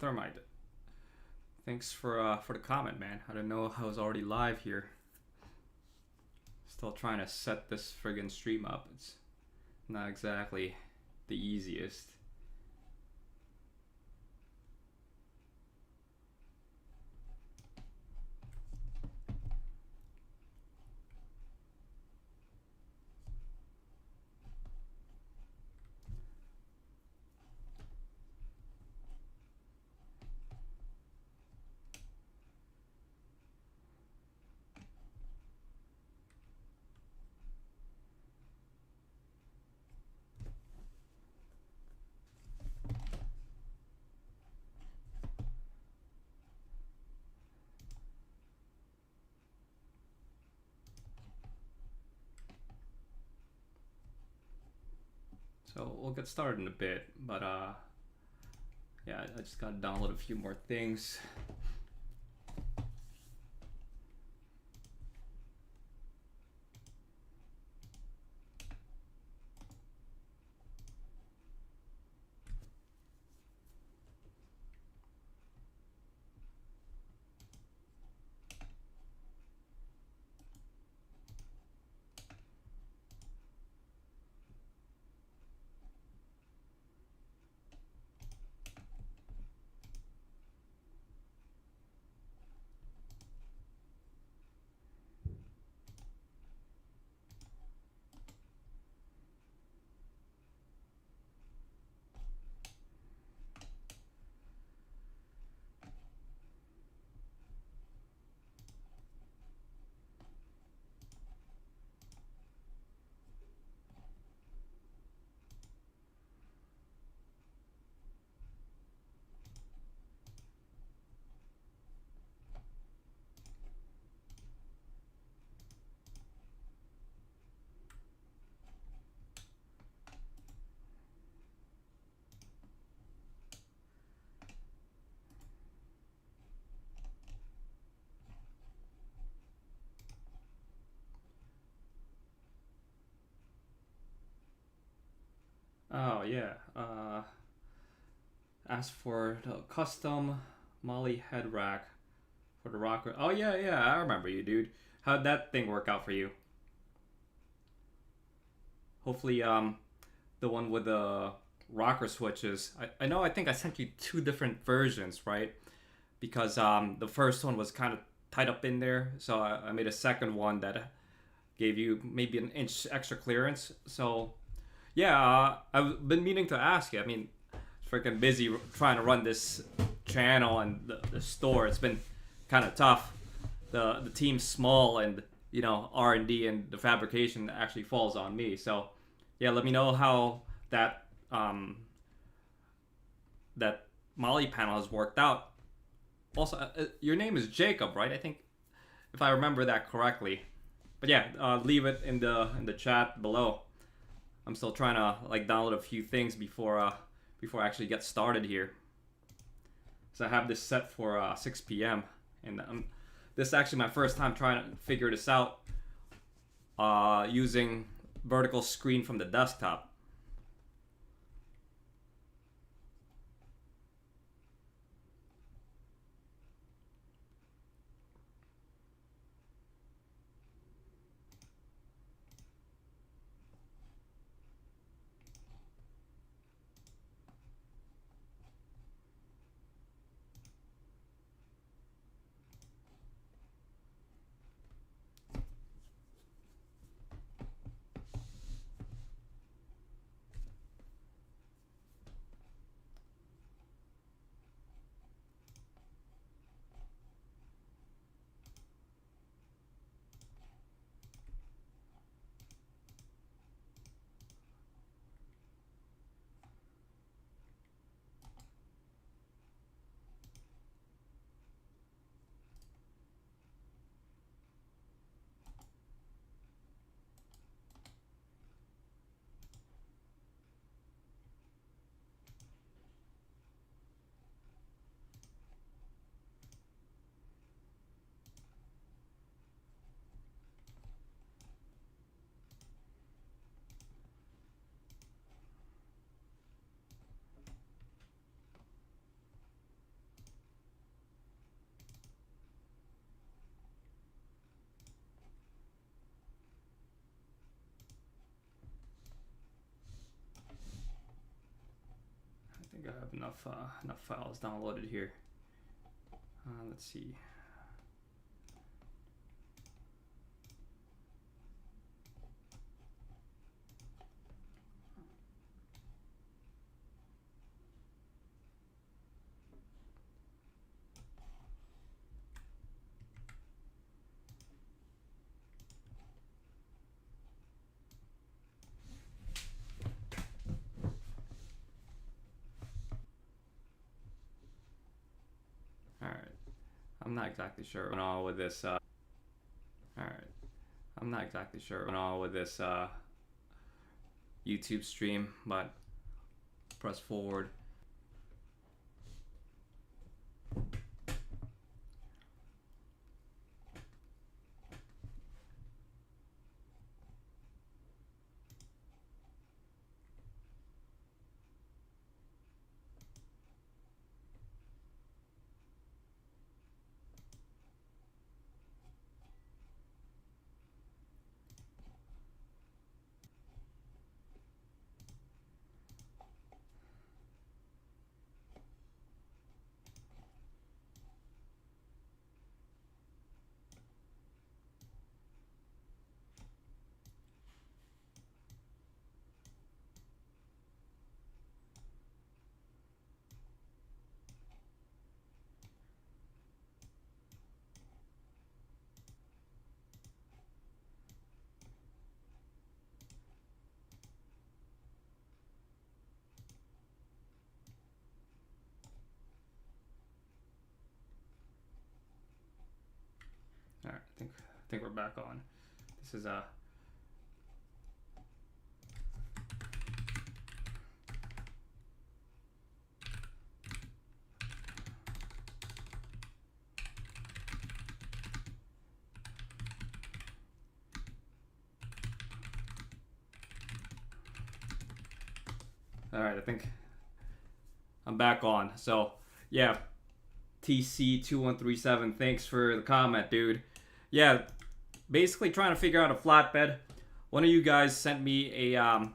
Thermite. Thanks for the comment, man. I didn't know I was already live here. Still trying to set this friggin' stream up. It's not exactly the easiest. So we'll get started in a bit, but yeah, I just gotta download a few more things. Oh yeah. Ask for the custom Molly head rack for the rocker. Oh yeah, yeah, I remember you, dude. How'd that thing work out for you? Hopefully, the one with the rocker switches. I know. I think I sent you two different versions, right? Because the first one was kind of tied up in there, so I made a second one that gave you maybe an inch extra clearance. So yeah, I've been meaning to ask you. I mean, freaking busy trying to run this channel and the store. It's been kind of tough. The team's small, and you know, R&D and the fabrication actually falls on me. So yeah, let me know how that Molly panel has worked out. Also, your name is Jacob, right? I think, if I remember that correctly. But yeah, leave it in the chat below. I'm still trying to like download a few things before I actually get started here. So I have this set for 6 p.m. and this is actually my first time trying to figure this out using vertical screen from the desktop. have enough files downloaded here. Let's see. Alright, I'm not exactly sure what's going on with this. Alright, I'm not exactly sure what's going on with this YouTube stream, but press forward. All right, I think we're back on. This is All right, I think I'm back on. So yeah, TC2137, thanks for the comment, dude. Yeah, basically trying to figure out a flatbed. One of you guys sent me a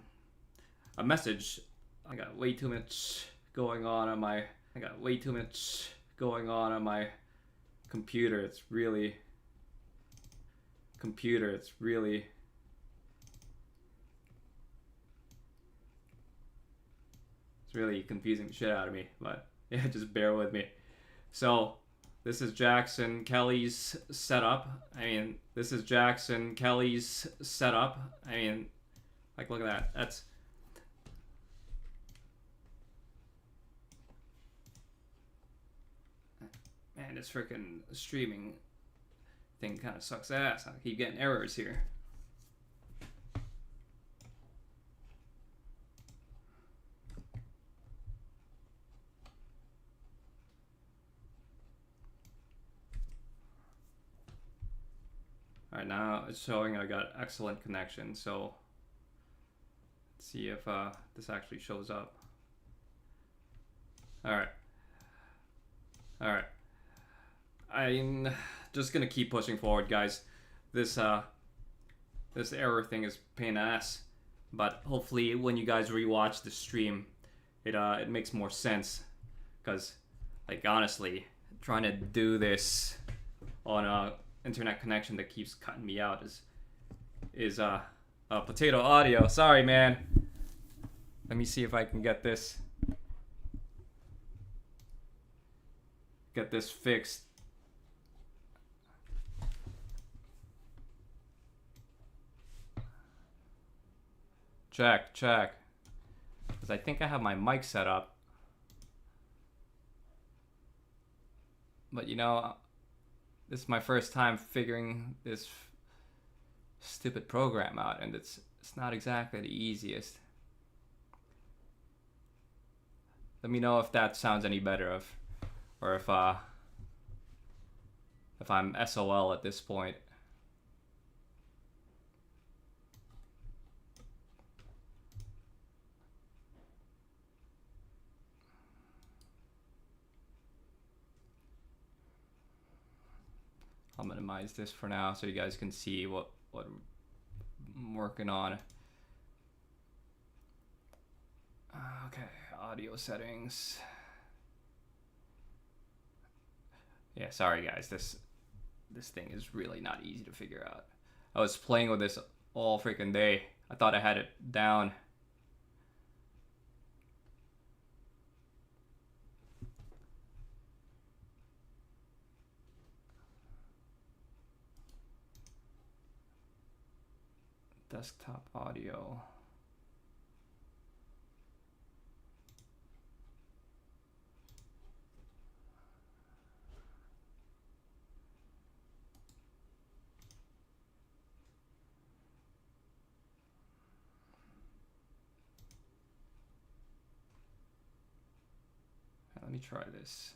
message. I got way too much going on my computer. It's really confusing the shit out of me, but yeah, just bear with me. So this is Jackson Kelly's setup. Like, look at that. That's man, this freaking streaming thing kind of sucks ass. I keep getting errors here. All right, now it's showing I got excellent connection. So let's see if this actually shows up. All right. I'm just gonna keep pushing forward, guys. This error thing is pain in the ass, but hopefully when you guys rewatch the stream, it makes more sense. Cause like honestly, trying to do this on a internet connection that keeps cutting me out is potato audio. Sorry, man. Let me see if I can get this fixed. Check. Because I think I have my mic set up. But you know, this is my first time figuring this stupid program out, and it's not exactly the easiest. Let me know if that sounds any better, or if I'm SOL at this point. I'll minimize this for now so you guys can see what I'm working on. Okay, audio settings. Yeah, sorry guys, this thing is really not easy to figure out. I was playing with this all freaking day. I thought I had it down. Desktop audio. Let me try this.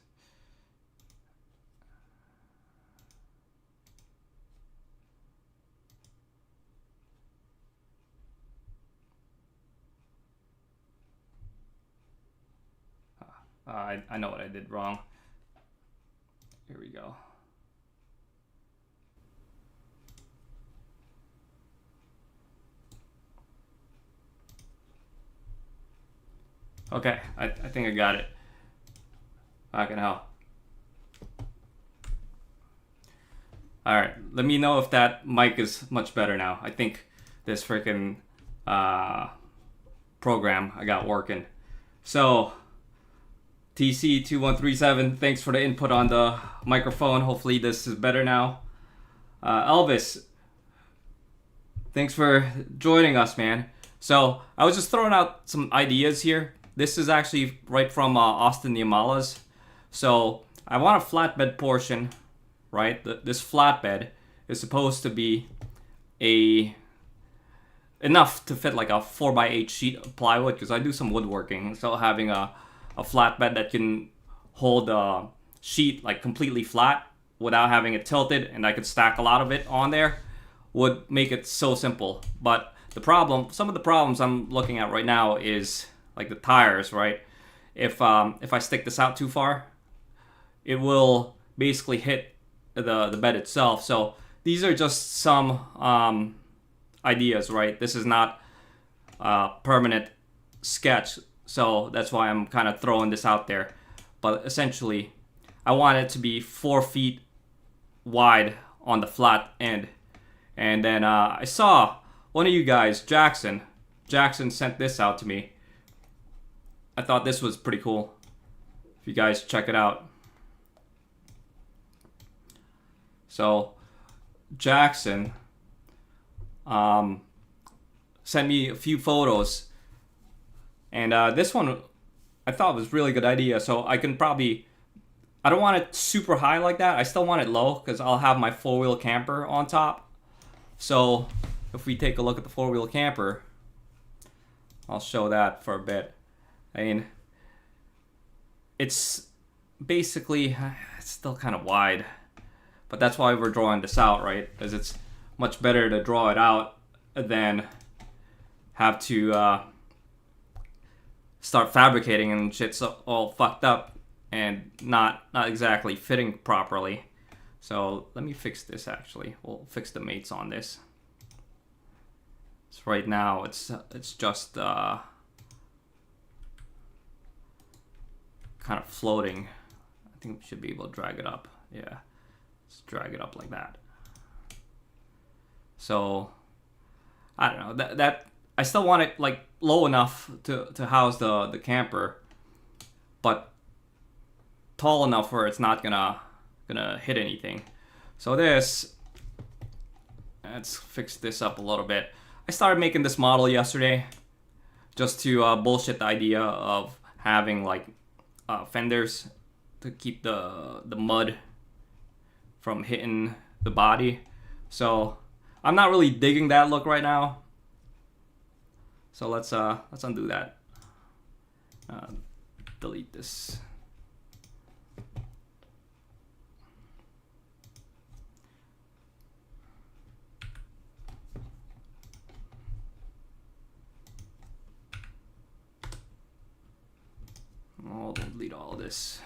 I know what I did wrong. Here we go. Okay, I think I got it. Fucking hell. Alright, let me know if that mic is much better now. I think this freaking program I got working. So, TC2137, thanks for the input on the microphone. Hopefully this is better now. Elvis, thanks for joining us, man. So, I was just throwing out some ideas here. This is actually right from Austin Yamala's. So, I want a flatbed portion, right? This flatbed is supposed to be enough to fit like a 4x8 sheet of plywood, because I do some woodworking. So having a flatbed that can hold a sheet like completely flat without having it tilted, and I could stack a lot of it on there, would make it so simple. But some of the problems I'm looking at right now is like the tires, right? If I stick this out too far, it will basically hit the bed itself. So these are just some ideas, right? This is not a permanent sketch, so that's why I'm kind of throwing this out there. But essentially, I want it to be 4 feet wide on the flat end. And then I saw one of you guys, Jackson sent this out to me. I thought this was pretty cool. If you guys check it out. So Jackson sent me a few photos, and this one I thought was a really good idea. So I can probably, I don't want it super high like that. I still want it low because I'll have my 4-wheel camper on top. So if we take a look at the 4-wheel camper, I'll show that for a bit. I mean, it's basically, it's still kind of wide, but that's why we're drawing this out, right? Because it's much better to draw it out than have to start fabricating and shit's all fucked up and not exactly fitting properly. So let me fix this actually. We'll fix the mates on this. So right now it's just kind of floating. I think we should be able to drag it up. Yeah, let's drag it up like that. So I don't know, that I still want it like low enough to house the camper, but tall enough where it's not gonna hit anything. So let's fix this up a little bit. I started making this model yesterday just to bullshit the idea of having like fenders to keep the mud from hitting the body. So I'm not really digging that look right now. So let's undo that. Delete this. Oh, don't delete all this.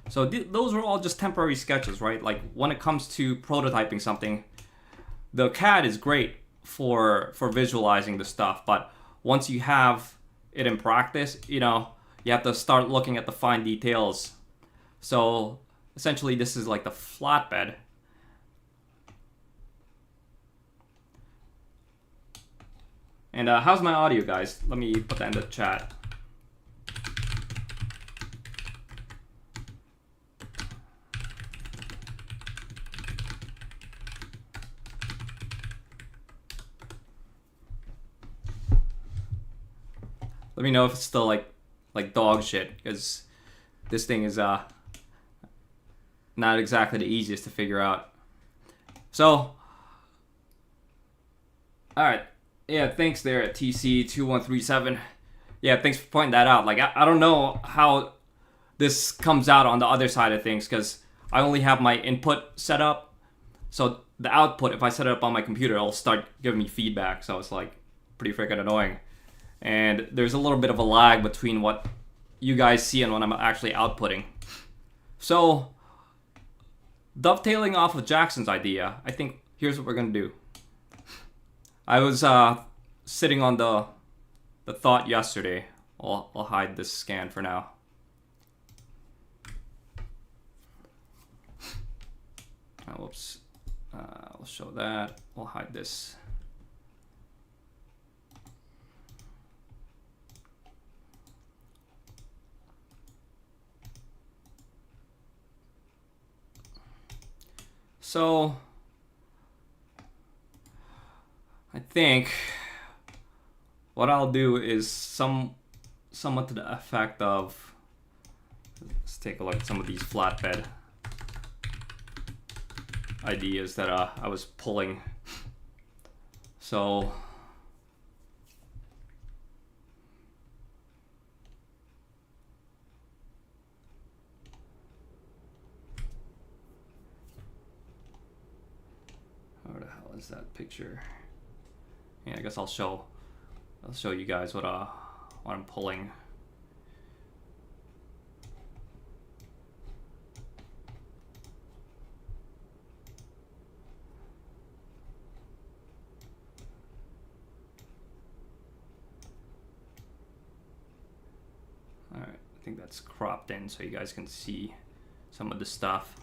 So those were all just temporary sketches, right? Like when it comes to prototyping something, the CAD is great for visualizing the stuff, but once you have it in practice, you know, you have to start looking at the fine details. So essentially this is like the flatbed. And how's my audio, guys? Let me put that in the chat. Let me know if it's still like dog shit, because this thing is not exactly the easiest to figure out. So, all right, yeah, thanks there at TC2137. Yeah, thanks for pointing that out. Like, I don't know how this comes out on the other side of things, because I only have my input set up. So the output, if I set it up on my computer, it'll start giving me feedback. So it's like pretty freaking annoying. And there's a little bit of a lag between what you guys see and what I'm actually outputting. So, dovetailing off of Jackson's idea, I think here's what we're gonna do. I was sitting on the thought yesterday. I'll hide this scan for now. Whoops. I'll show that. We'll hide this. So, I think what I'll do is somewhat to the effect of, let's take a look at some of these flatbed ideas that I was pulling. So, where the hell is that picture? Yeah, I guess I'll show you guys what I'm pulling. All right, I think that's cropped in so you guys can see some of the stuff.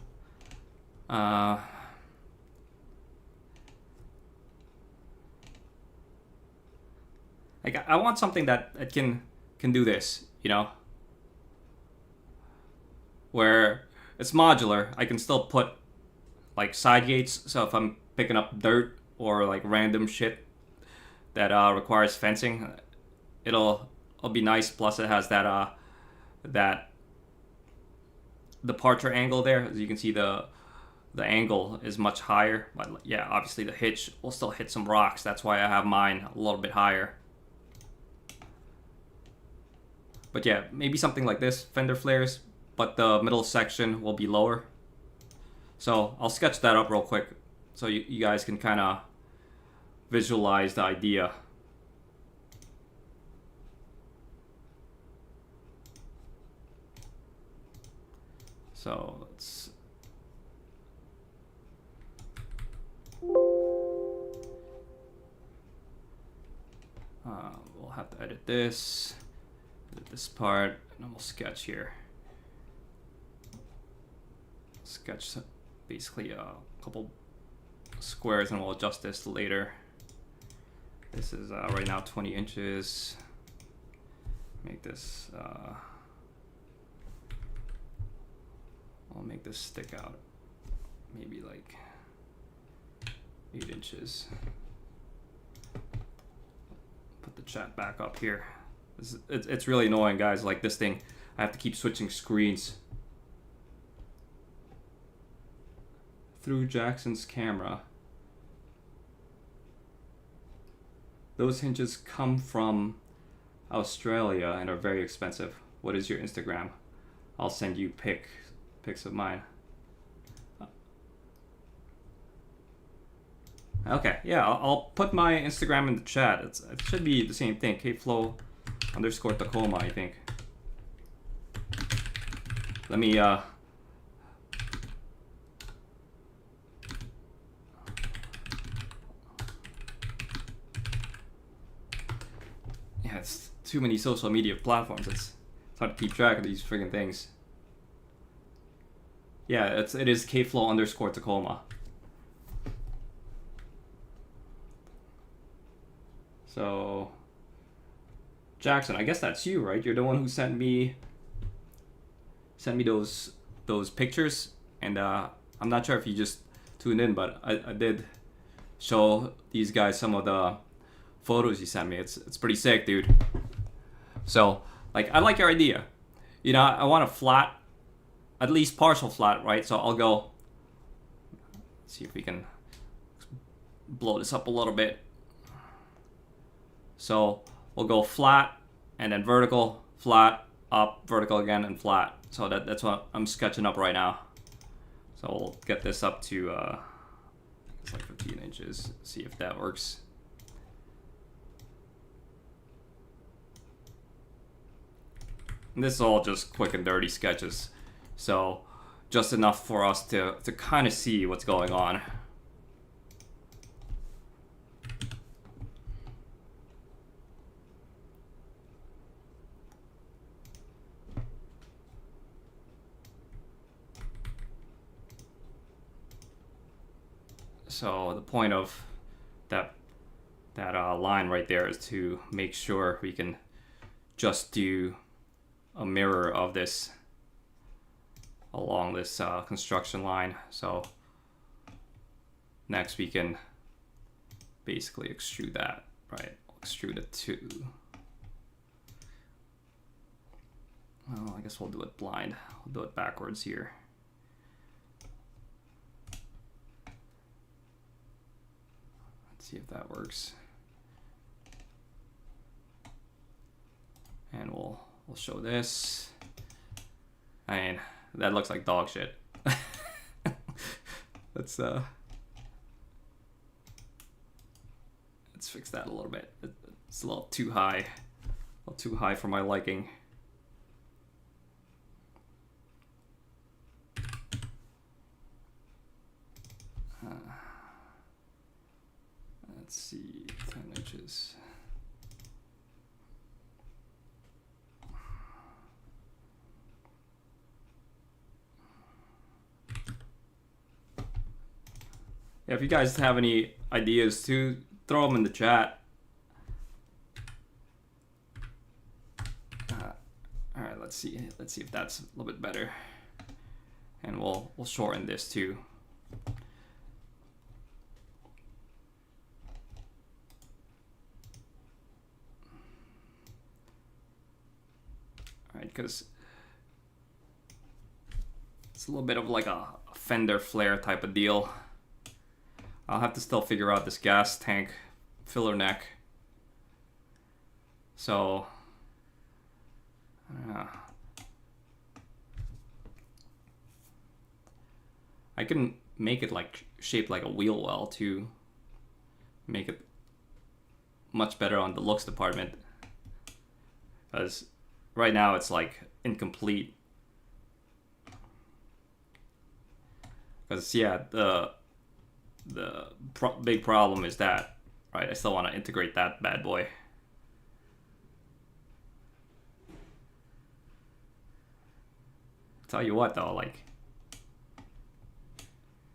Like, I want something that can do this, you know, where it's modular. I can still put like side gates, so if I'm picking up dirt or like random shit that requires fencing, it'll be nice. Plus it has that departure angle there. As you can see, the angle is much higher, but yeah, obviously the hitch will still hit some rocks. That's why I have mine a little bit higher. But yeah, maybe something like this, fender flares, but the middle section will be lower. So I'll sketch that up real quick so you guys can kind of visualize the idea. So let's... we'll have to edit this. This part, and we'll sketch here. Sketch basically a couple squares, and we'll adjust this later. This is right now 20 inches. Make this, I'll make this stick out maybe like 8 inches. Put the chat back up here. It's really annoying, guys. Like this thing, I have to keep switching screens. Through Jackson's camera. Those hinges come from Australia and are very expensive. What is your Instagram? I'll send you pics of mine. Okay, yeah, I'll put my Instagram in the chat. It should be the same thing. Kflow_Tacoma, I think. Let me yeah, it's too many social media platforms. It's hard to keep track of these friggin' things. Yeah, it is kflow_Tacoma. So Jackson, I guess that's you, right? You're the one who sent me those pictures, and I'm not sure if you just tuned in, but I did show these guys some of the photos you sent me. It's pretty sick, dude. So like I like your idea. You know, I want a flat, at least partial flat, right? So I'll go. Let's see if we can blow this up a little bit. So we'll go flat and then vertical, flat, up, vertical again, and flat. So that's what I'm sketching up right now. So we'll get this up to it's like 15 inches. See if that works. And this is all just quick and dirty sketches. So just enough for us to kind of see what's going on. So the point of that line right there is to make sure we can just do a mirror of this along this construction line. So next we can basically extrude that, right? Extrude it to, well, I guess we'll do it blind. We'll do it backwards here. See if that works. And we'll show this. I mean, that looks like dog shit. let's fix that a little bit. It's a little too high. A little too high for my liking. Let's see, 10 inches. Yeah, if you guys have any ideas too, throw them in the chat. All right, let's see if that's a little bit better, and we'll shorten this too. Right, because it's a little bit of like a fender flare type of deal. I'll have to still figure out this gas tank filler neck. So I can make it like shaped like a wheel well to make it much better on the looks department, because right now it's like incomplete. Because yeah, the big problem is that, right, I still want to integrate that bad boy. Tell you what though, like,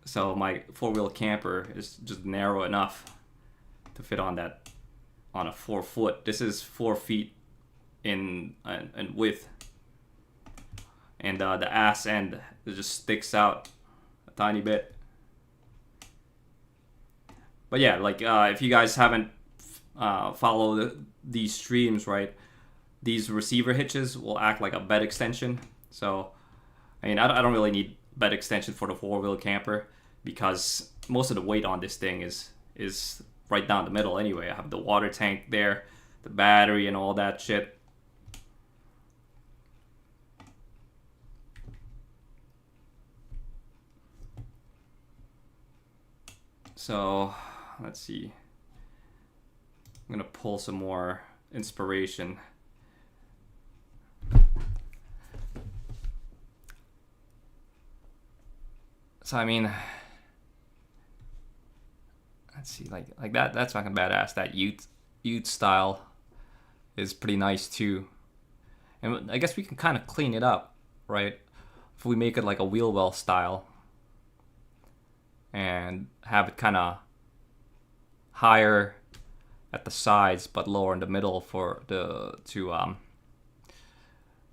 so my 4-wheel camper is just narrow enough to fit on that, on a 4-foot. This is 4 feet in width, and the ass end, it just sticks out a tiny bit. But yeah, like if you guys haven't followed these streams, right, these receiver hitches will act like a bed extension. So I mean, I don't really need bed extension for the 4-wheel camper, because most of the weight on this thing is right down the middle anyway. I have the water tank there, the battery and all that shit. So let's see, I'm gonna pull some more inspiration. So I mean, let's see, like that's fucking badass. That Ute style is pretty nice too. And I guess we can kind of clean it up, right? if we make it like a wheel well style and have it kind of higher at the sides but lower in the middle for to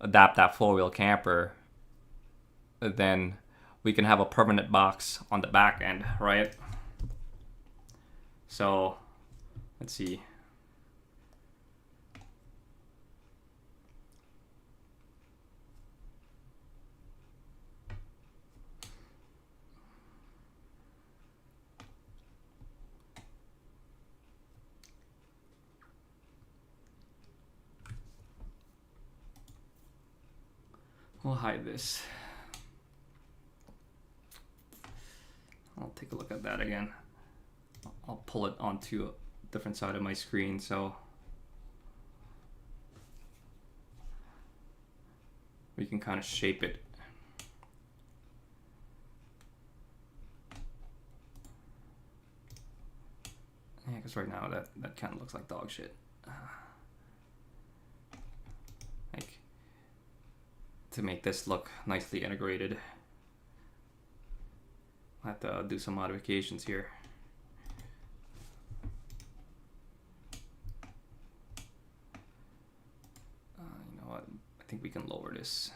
adapt that four-wheel camper, then we can have a permanent box on the back end, right? So let's see. We'll hide this. I'll take a look at that again. I'll pull it onto a different side of my screen so we can kind of shape it. Yeah, because right now that kind of looks like dog shit. Like, to make this look nicely integrated, I have to do some modifications here. You know what? I think we can lower this.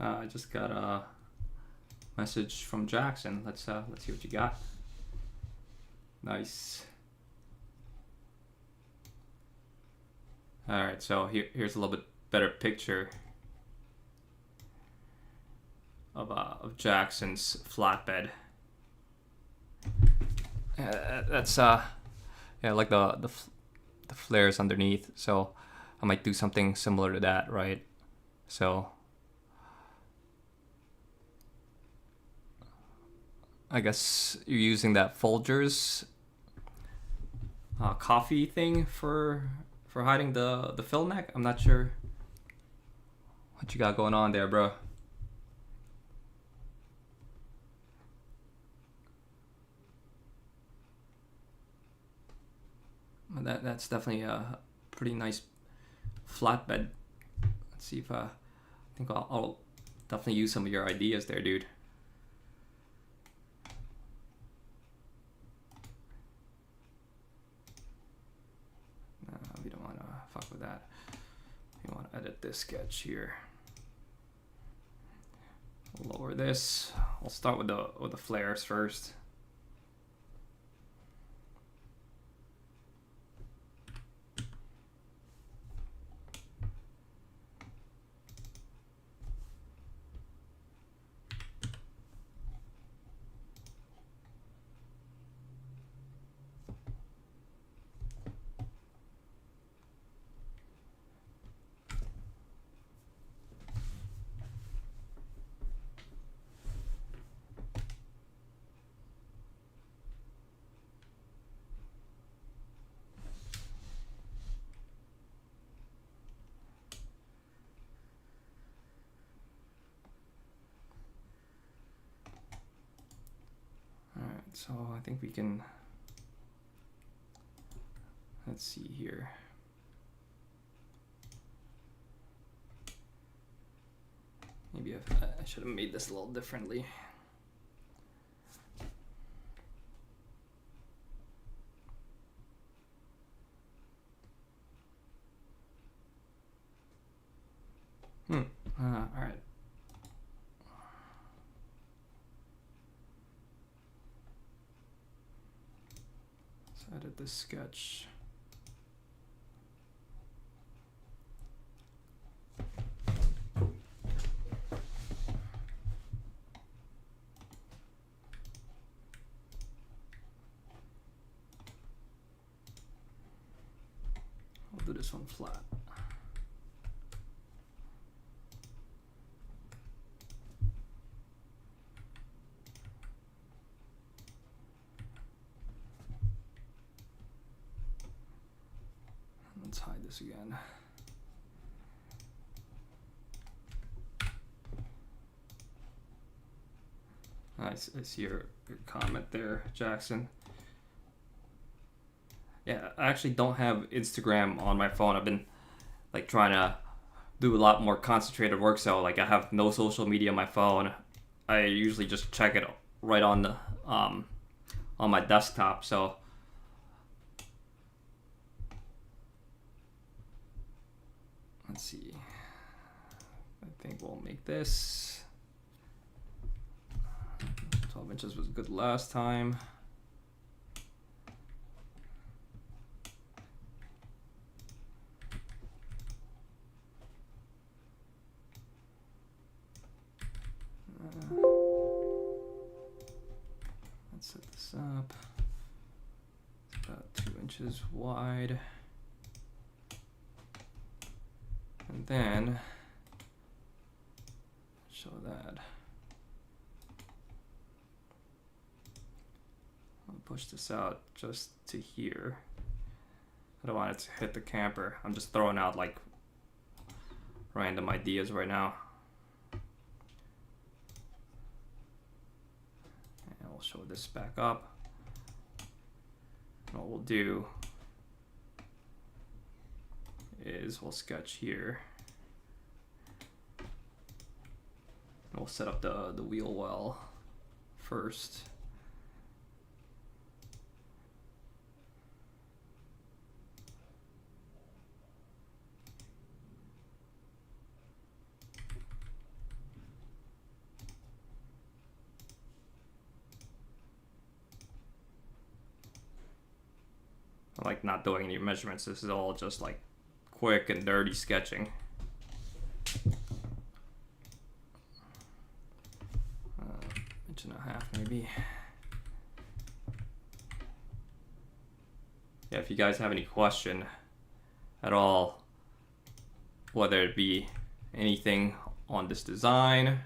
I just got a message from Jackson. Let's see what you got. Nice. All right, so here's a little bit better picture of Jackson's flatbed. That's yeah, like the flares underneath. So I might do something similar to that, right? So I guess you're using that Folgers coffee thing for hiding the fill neck. I'm not sure what you got going on there, bro. That's definitely a pretty nice flatbed. Let's see if I think I'll definitely use some of your ideas there, dude. We don't want to fuck with that. We want to edit this sketch here. Lower this. I'll start with the flares first. So I think we can, let's see here. Maybe I should have made this a little differently. All right. Edit this sketch. I'll do this one flat. Let's hide this again. I see your comment there, Jackson. Yeah, I actually don't have Instagram on my phone. I've been like trying to do a lot more concentrated work, so like I have no social media on my phone. I usually just check it right on the on my desktop. So let's see. I think we'll make this 12 inches was good last time. Let's set this up. It's about 2 inches wide. And then show that. I'll push this out just to here. I don't want it to hit the camper. I'm just throwing out like random ideas right now. And we'll show this back up. And what we'll do is we'll sketch here. And we'll set up the wheel well first. I like not doing any measurements. This is all just like quick and dirty sketching. Inch and a half maybe. Yeah, if you guys have any question at all, whether it be anything on this design,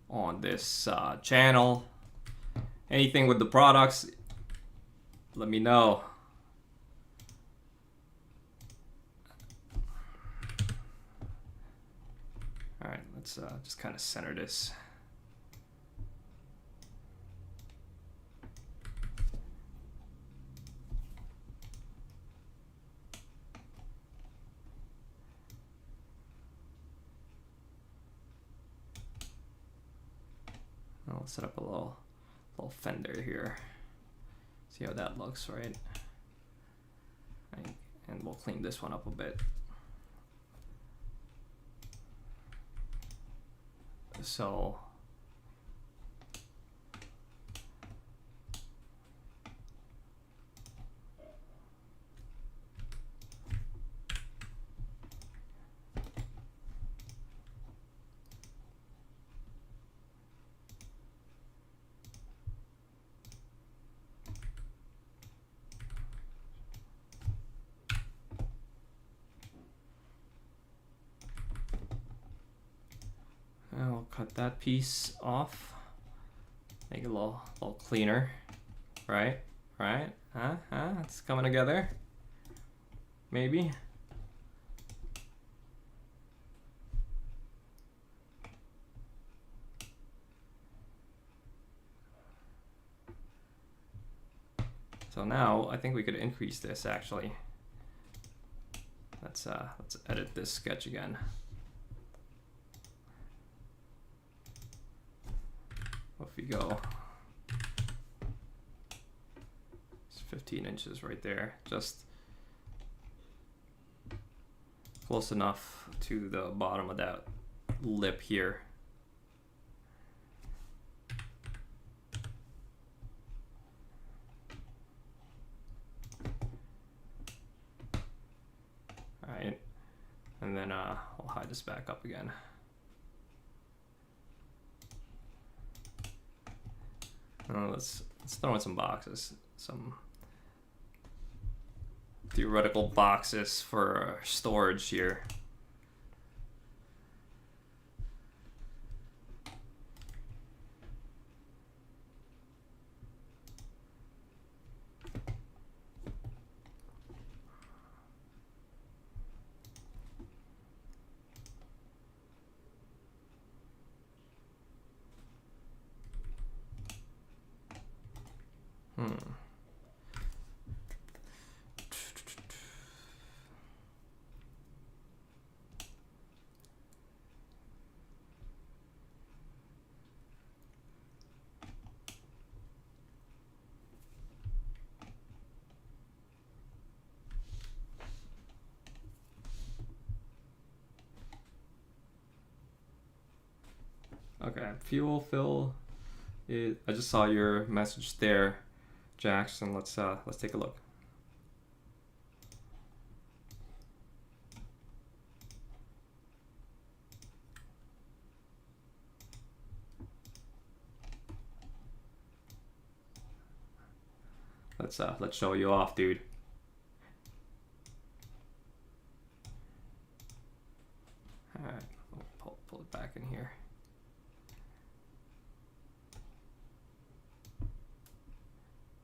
on this channel, anything with the products, let me know. All right, let's just kind of center this. I'll set up a little fender here. See how that looks, right? And we'll clean this one up a bit. So I'll cut that piece off, make it a little cleaner, right? Right? It's coming together. Maybe. So now I think we could increase this actually. Let's edit this sketch again. If we go, it's 15 inches right there, just close enough to the bottom of that lip here. All right, and then I'll hide this back up again. Let's throw in some boxes, some theoretical boxes for storage here. Okay, fuel fill. I just saw your message there, Jackson. Let's take a look. Let's show you off, dude. All right, pull it back in here.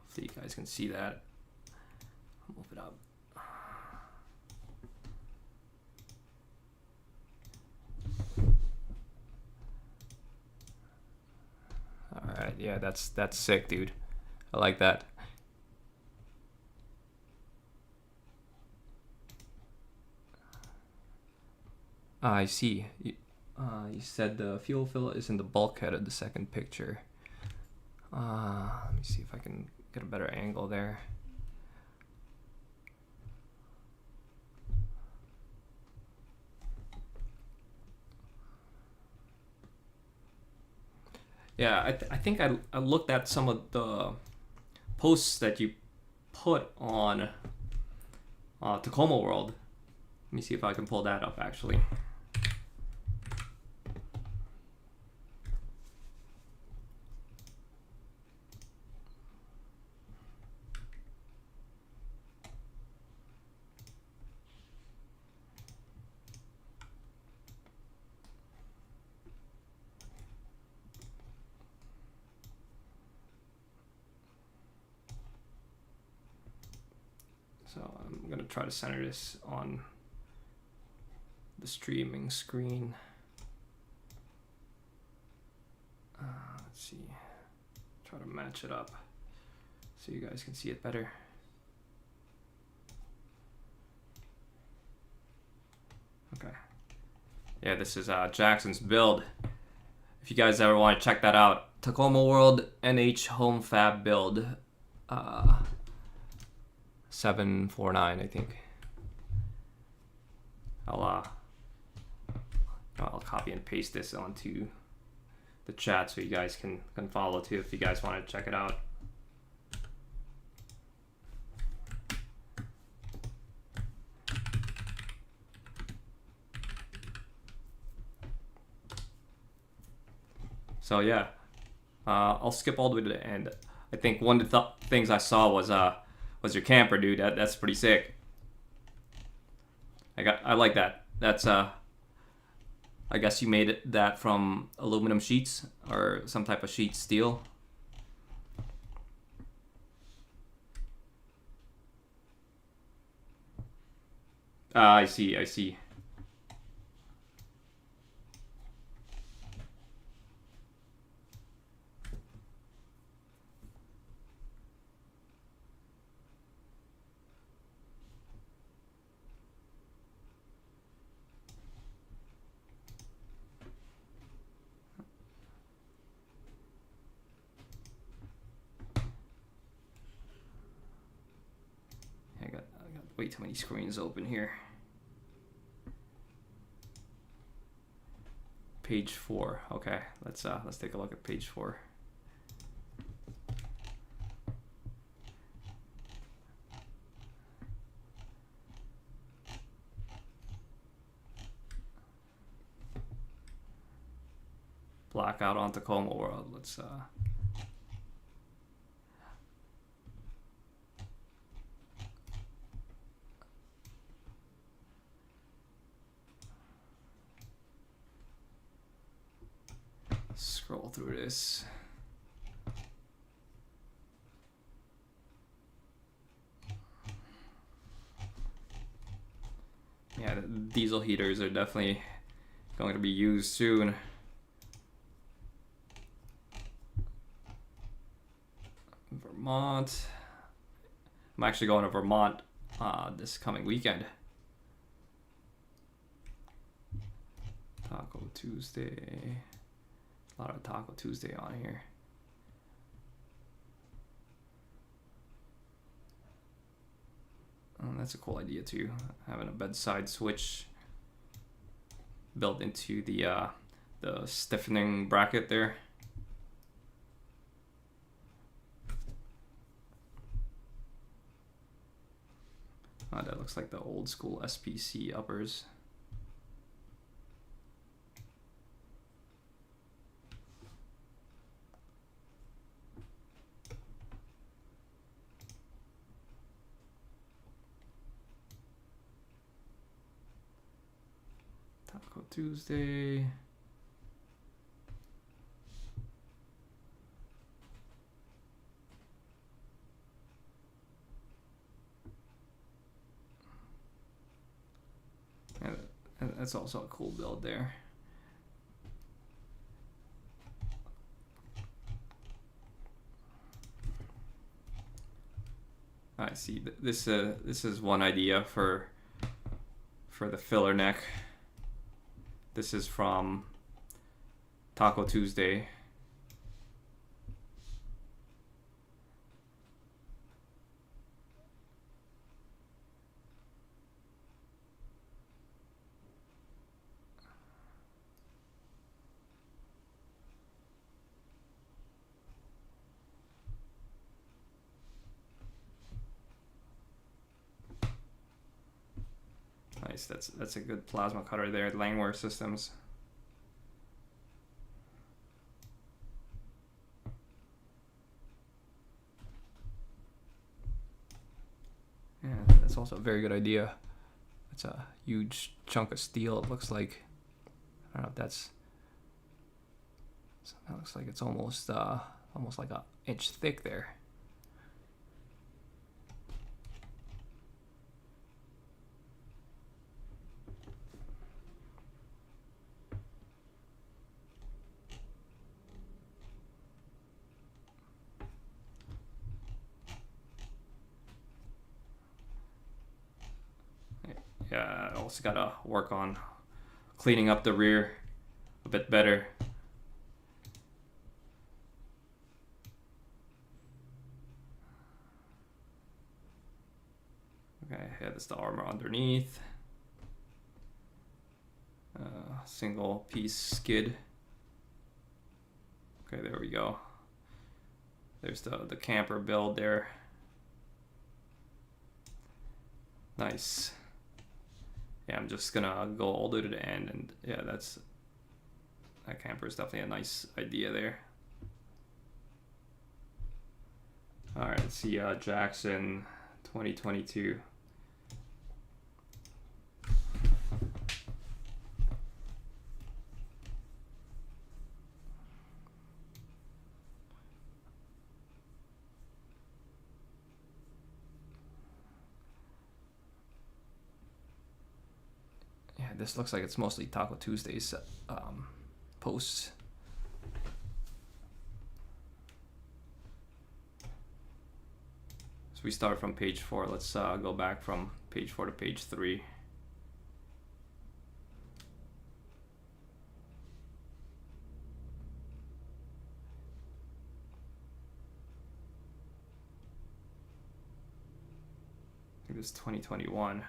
Hopefully you guys can see that. I'll move it up. All right, yeah, that's sick, dude. I like that. I see. You said the fuel fill is in the bulkhead of the second picture. Let me see if I can get a better angle there. Yeah, I think I looked at some of the posts that you put on Tacoma World. Let me see if I can pull that up actually. So I'm gonna try to center this on the streaming screen. Let's see, try to match it up so you guys can see it better. Okay. Yeah, this is Jackson's build. If you guys ever want to check that out, Tacoma World NH Home Fab build. 749, I think. I'll copy and paste this onto the chat so you guys can follow too if you guys want to check it out. So yeah, I'll skip all the way to the end. I think one of the things I saw was your camper, dude. That's pretty sick. I like that. That's I guess you made that from aluminum sheets or some type of sheet steel. I see. I got way too many screens open here. Page 4. Okay, let's take a look at page 4. Blackout on Tacoma World. Let's scroll through this. Yeah, the diesel heaters are definitely going to be used soon. Vermont. I'm actually going to Vermont this coming weekend. Taco Tuesday. A lot of Taco Tuesday on here. That's a cool idea too. Having a bedside switch built into the the stiffening bracket there. That looks like the old school SPC uppers. Taco Tuesday. And that's also a cool build there. I see. This is one idea for the filler neck. This is from Taco Tuesday. Nice. That's a good plasma cutter there at Langmuir Systems. Yeah, that's also a very good idea. It's a huge chunk of steel. It looks like, I don't know if that looks like it's almost like an inch thick there. Yeah, I also gotta work on cleaning up the rear a bit better. Okay, yeah, that's the armor underneath. Single piece skid. Okay, there we go. There's the camper build there. Nice. Yeah, I'm just gonna go all the way to the end, and yeah, that camper is definitely a nice idea there. All right, let's see, Jackson 2022. This looks like it's mostly Taco Tuesday's posts. So we start from page 4. Let's go back from page 4 to page 3. I think it was 2021.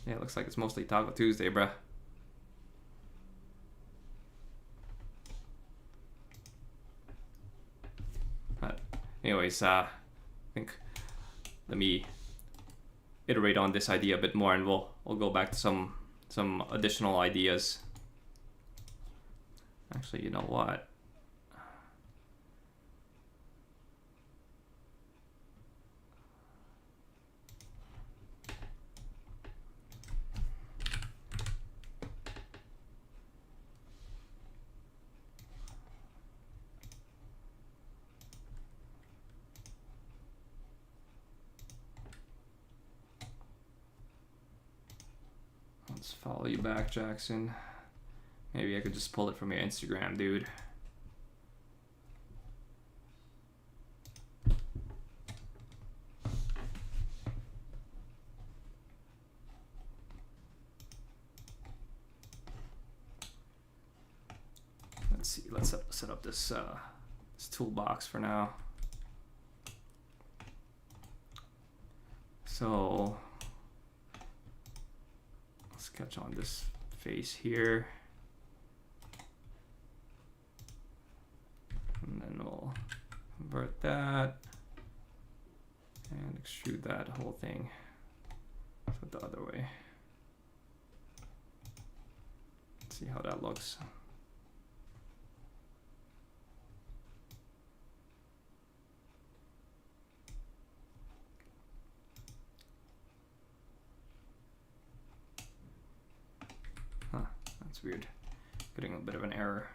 Yeah, it looks like it's mostly Taco Tuesday, bruh. Anyways, I think let me iterate on this idea a bit more, and we'll go back to some additional ideas. Actually, you know what? Let's follow you back, Jackson. Maybe I could just pull it from your Instagram, dude. let's see. Let's set up this this toolbox for now. So let's sketch on this face here, and then we'll convert that and extrude that whole thing the other way. Let's see how that looks. Huh, that's weird. Getting a bit of an error.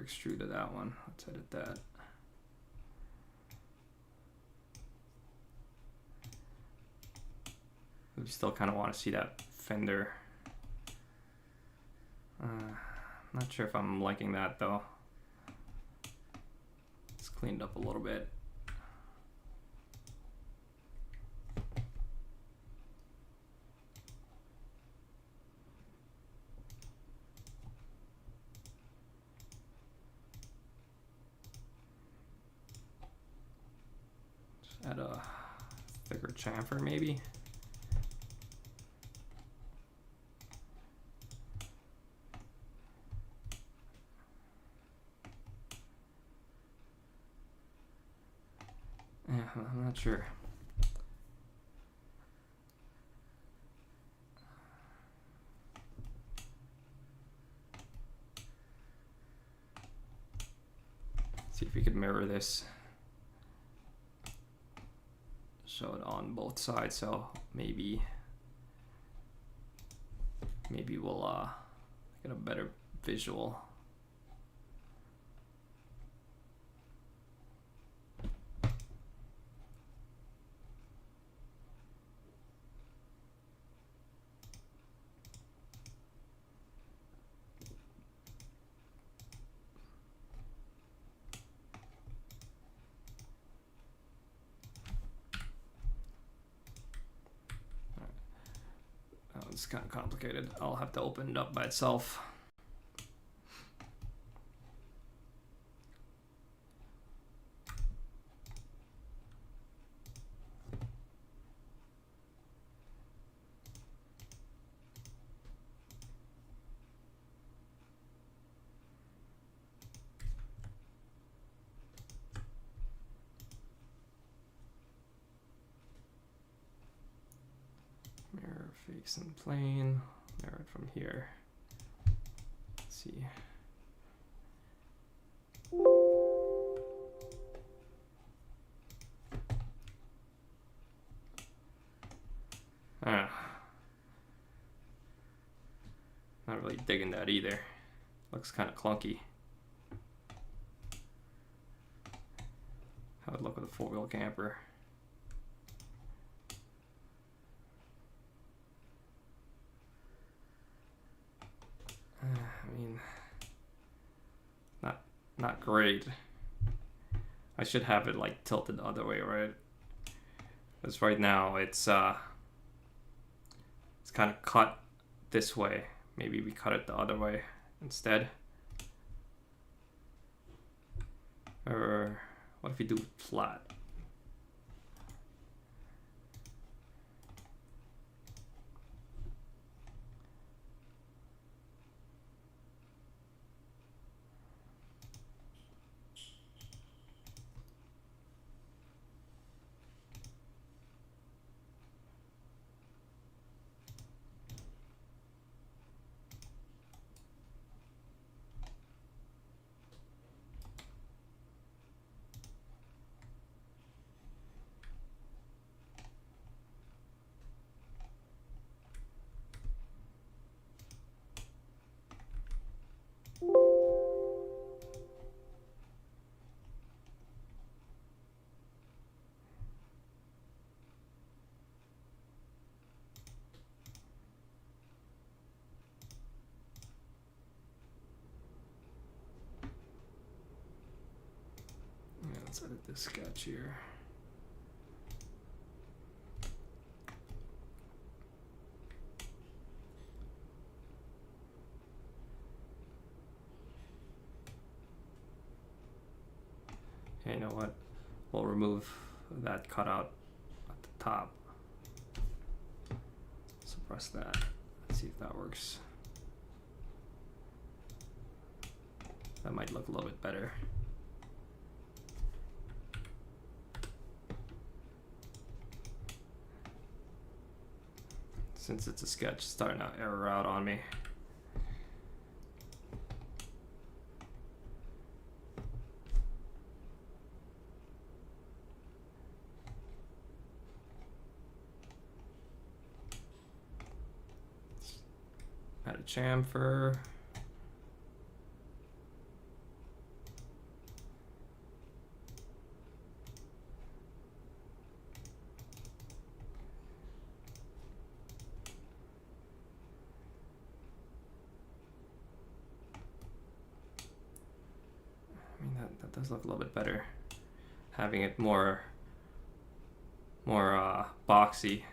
Extruded that one. Let's edit that. We still kind of want to see that fender. Not sure if I'm liking that though. It's cleaned up a little bit. Add a thicker chamfer maybe. Yeah, I'm not sure. Let's see if we could mirror this. Show it on both sides, so maybe we'll get a better visual. It's kind of complicated. I'll have to open it up by itself. Mirror face and plane. Mirror it from here. Let's see. Not really digging that either. Looks kind of clunky. How would it look with a four-wheel camper? I mean, not great. I should have it like tilted the other way, right? Because right now it's kind of cut this way. Maybe we cut it the other way instead. Or what if we do flat? Let's edit this sketch here. Okay, you know what? We'll remove that cutout at the top. Suppress that. Let's see if that works. That might look a little bit better. Since it's a sketch, it's starting to error out on me. Add a chamfer. I mean, that does look a little bit better. Having it more boxy.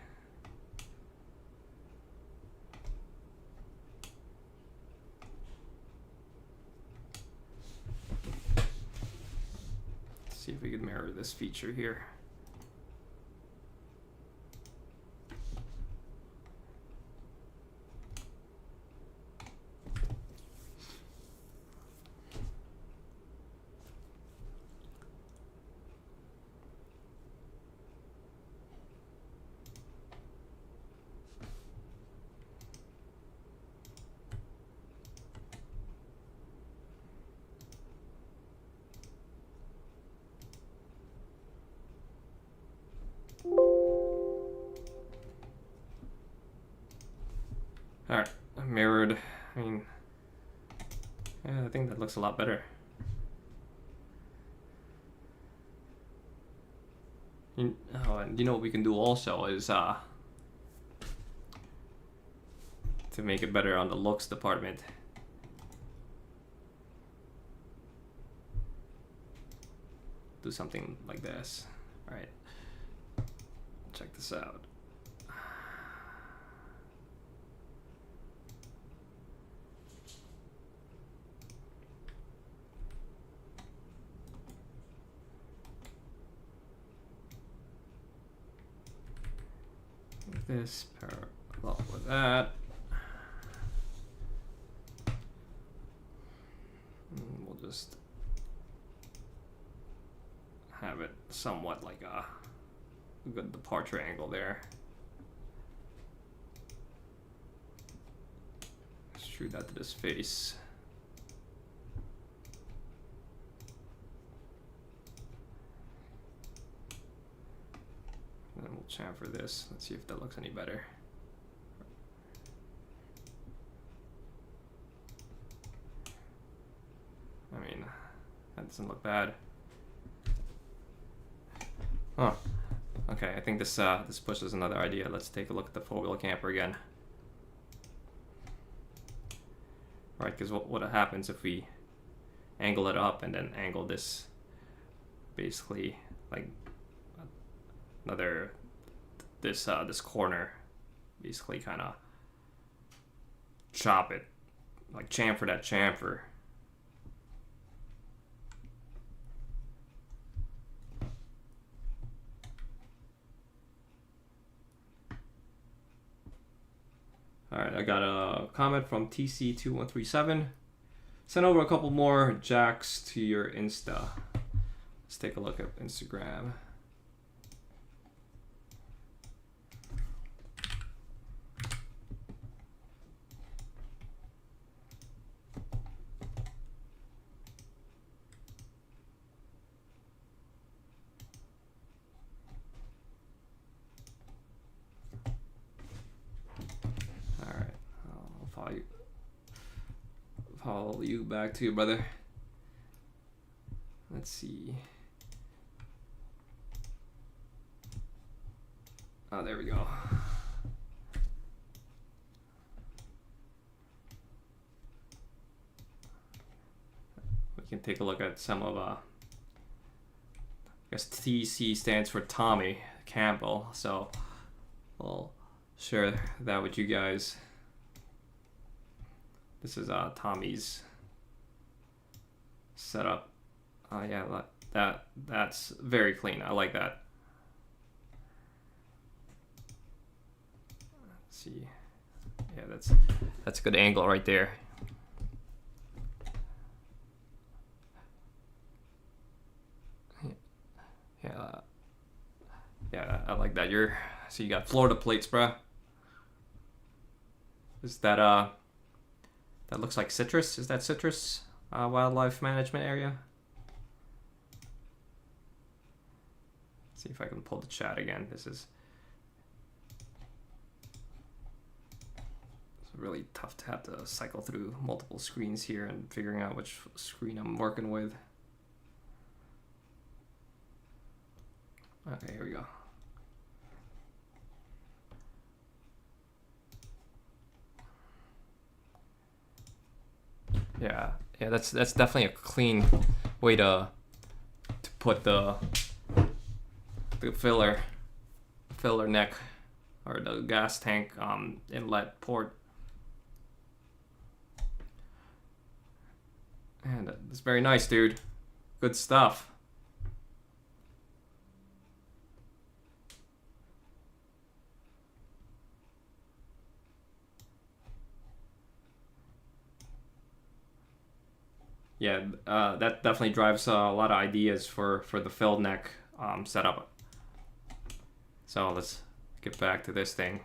See if we can mirror this feature here. Alright, mirrored. I mean, yeah, I think that looks a lot better. And you know what we can do also is to make it better on the looks department. Do something like this. Alright, check this out. This parallel with that. And we'll just have it somewhat like a good departure angle there. Extrude that to this face. And then we'll chamfer this. Let's see if that looks any better. I mean, that doesn't look bad. Oh, okay. I think this pushes another idea. Let's take a look at the four-wheel camper again. Right, because what happens if we angle it up and then angle this basically like another this corner, basically kind of chop it, like chamfer that chamfer. Alright, I got a comment from TC2137. Send over a couple more jacks to your Insta. Let's take a look at Instagram. Follow you back to you, brother. Let's see. Oh, there we go. We can take a look at some of guess TC stands for Tommy Campbell. So I'll share that with you guys. This is Tommy's setup. Yeah, that's very clean. I like that. Let's see. Yeah, that's a good angle right there. Yeah, I like that. So you got Florida plates, bruh. Is that that looks like citrus? Is that citrus wildlife management area? Let's see if I can pull the chat again. It's really tough to have to cycle through multiple screens here and figuring out which screen I'm working with. Okay, here we go. Yeah, that's definitely a clean way to put the filler neck or the gas tank inlet port. And it's very nice, dude. Good stuff. Yeah, that definitely drives a lot of ideas for the filled neck setup. So let's get back to this thing.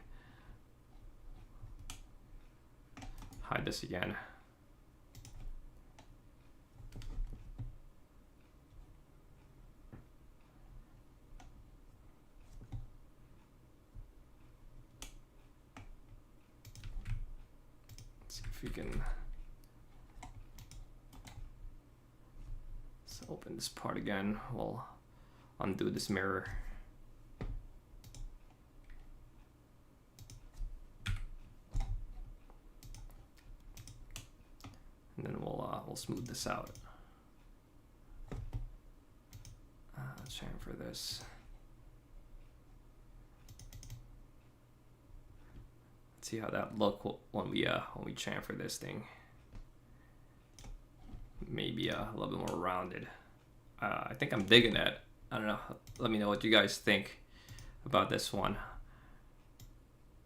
Hide this again. Let's see if we can open this part again. We'll undo this mirror. And then we'll smooth this out. Chamfer this. Let's see how that look when we chamfer this thing. Maybe a little bit more rounded. I think I'm digging that. I don't know. Let me know what you guys think about this one.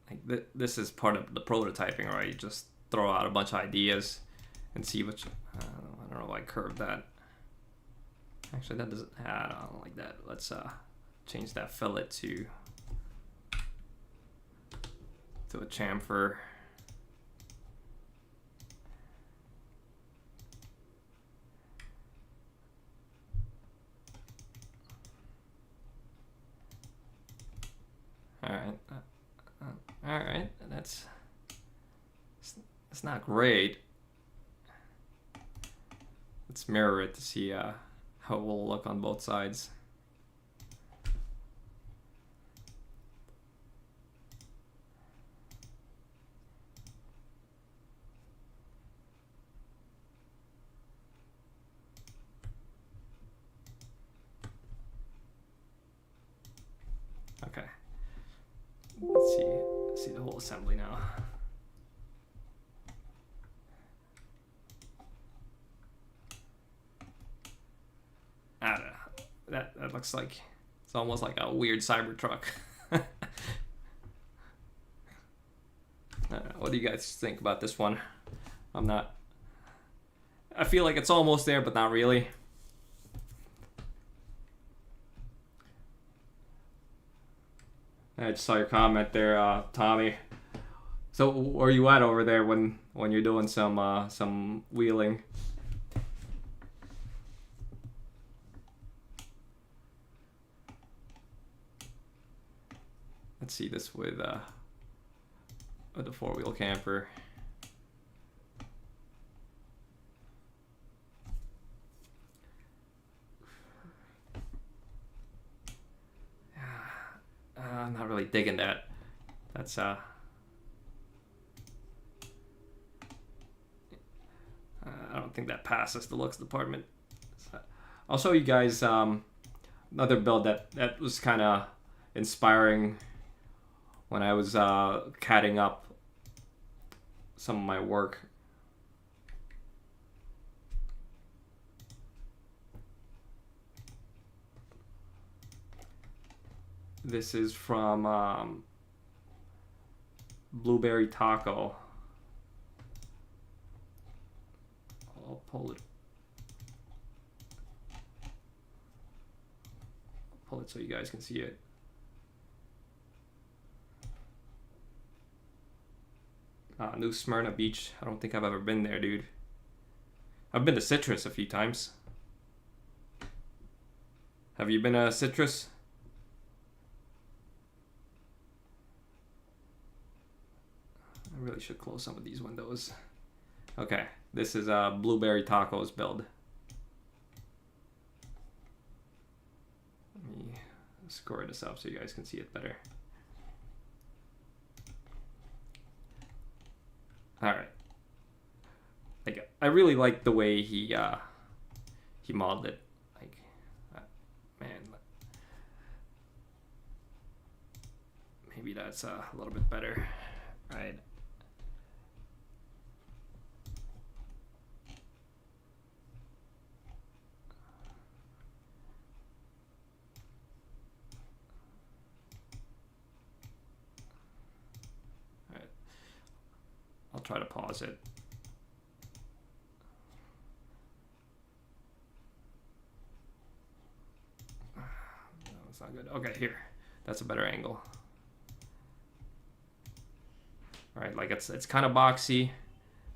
Like this is part of the prototyping, right? You just throw out a bunch of ideas and see which. I don't know why I curved that. Actually, that doesn't. I don't like that. Let's change that fillet to a chamfer. All right, that's not great. Let's mirror it to see how it will look on both sides. Okay. Let's see the whole assembly now. I don't know. That looks like it's almost like a weird Cybertruck. I don't know. What do you guys think about this one? I feel like it's almost there, but not really. I just saw your comment there, Tommy. So where are you at over there when you're doing some wheeling? Let's see this with the 4-wheel camper. I'm not really digging that. That's I don't think that passes the looks department. I'll show you guys another build that was kind of inspiring when I was catting up some of my work. This is from Blueberry Taco. I'll pull it so you guys can see it. New Smyrna Beach. I don't think I've ever been there, dude. I've been to Citrus a few times. Have you been to Citrus? I really should close some of these windows. Okay, this is Blueberry Tacos build. Let me score this up so you guys can see it better. All right. Like, I really like the way he modeled it. Like, man, maybe that's a little bit better, right? I'll try to pause it. No, it's not good. Okay, here. That's a better angle. All right, like it's kind of boxy,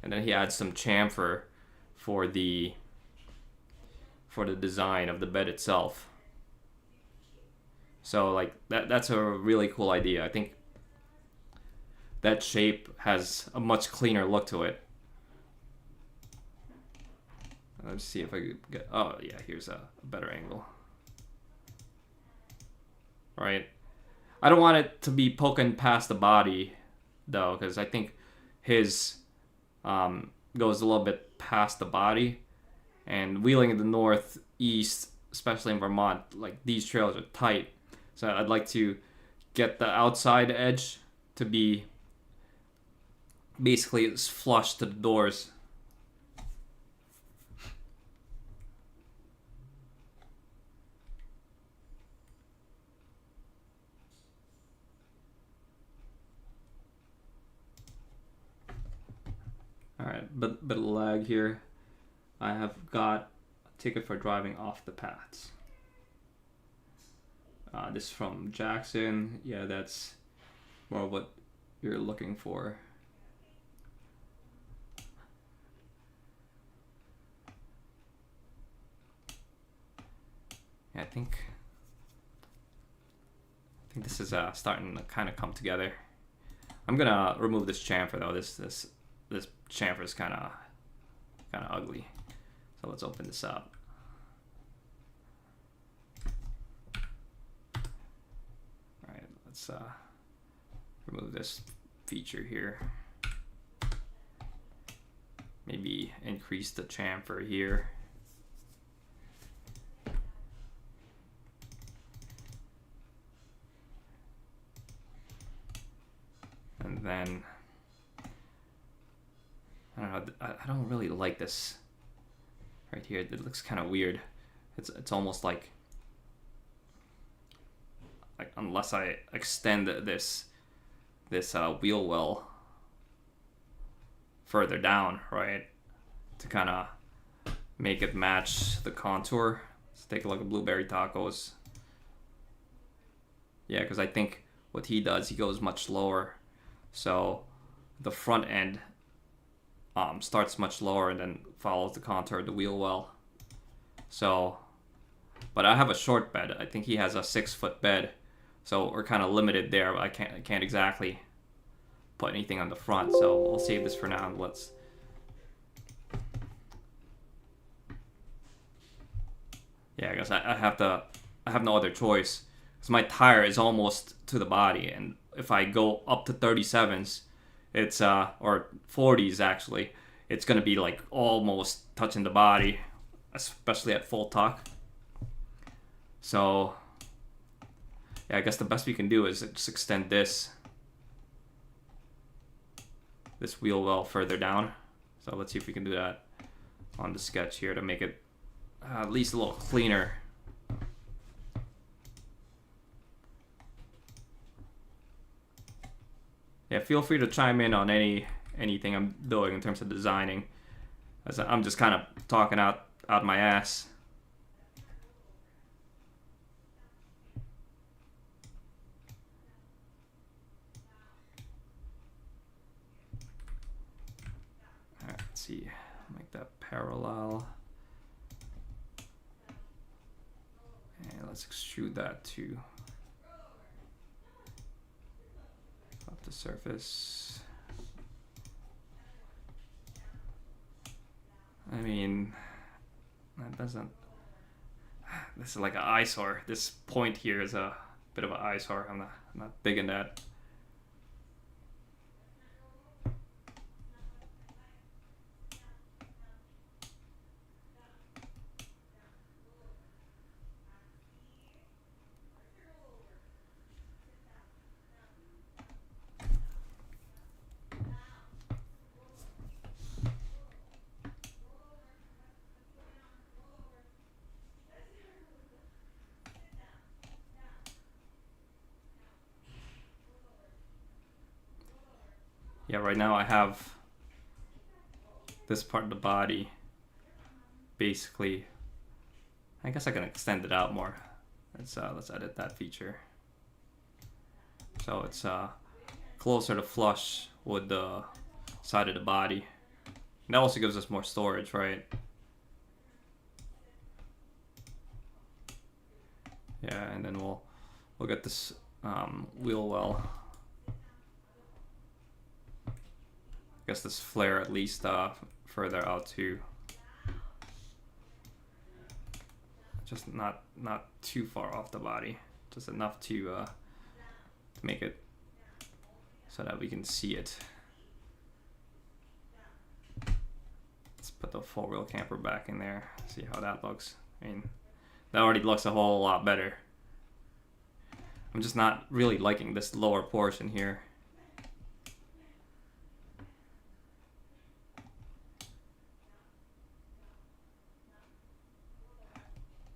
and then he adds some chamfer for the design of the bed itself. So like that's a really cool idea. I think that shape has a much cleaner look to it. Let's see if I could get, oh yeah, here's a better angle. All right. I don't want it to be poking past the body though, because I think his goes a little bit past the body, and wheeling in the northeast, especially in Vermont, like these trails are tight. So I'd like to get the outside edge to be basically it's flush to the doors. All right, but bit of lag here. I have got a ticket for driving off the paths. This is from Jackson. Yeah, that's more what you're looking for. Yeah, I think this is starting to kind of come together. I'm gonna remove this chamfer though. This chamfer is kind of ugly. So let's open this up. All right, let's remove this feature here. Maybe increase the chamfer here. And then, I don't know, I don't really like this right here. It looks kind of weird. It's almost like unless I extend this wheel well further down, right, to kind of make it match the contour. Let's take a look at Blueberry Tacos. Yeah, because I think what he does, he goes much lower. So the front end starts much lower and then follows the contour of the wheel well. So, but I have a short bed. I think he has a 6-foot bed, so we're kind of limited there. I can't exactly put anything on the front, so we'll save this for now. Let's. Yeah, I guess I have no other choice because my tire is almost to the body, and if I go up to 37s, it's or 40s actually, it's gonna be like almost touching the body, especially at full tuck. So yeah, I guess the best we can do is just extend this wheel well further down. So let's see if we can do that on the sketch here to make it at least a little cleaner. Yeah, feel free to chime in on anything I'm doing in terms of designing, as I'm just kind of talking out my ass. All right, let's see, make that parallel, and let's extrude that to up the surface. I mean, that doesn't. This is like an eyesore. This point here is a bit of an eyesore. I'm not big in that. Yeah, right now I have this part of the body basically. I guess I can extend it out more. Let's edit that feature. So it's closer to flush with the side of the body. And that also gives us more storage, right? Yeah, and then we'll get this wheel well. I guess this flare at least further out too. Just not too far off the body, just enough to make it so that we can see it. Let's put the four-wheel camper back in there, see how that looks. I mean, that already looks a whole lot better. I'm just not really liking this lower portion here.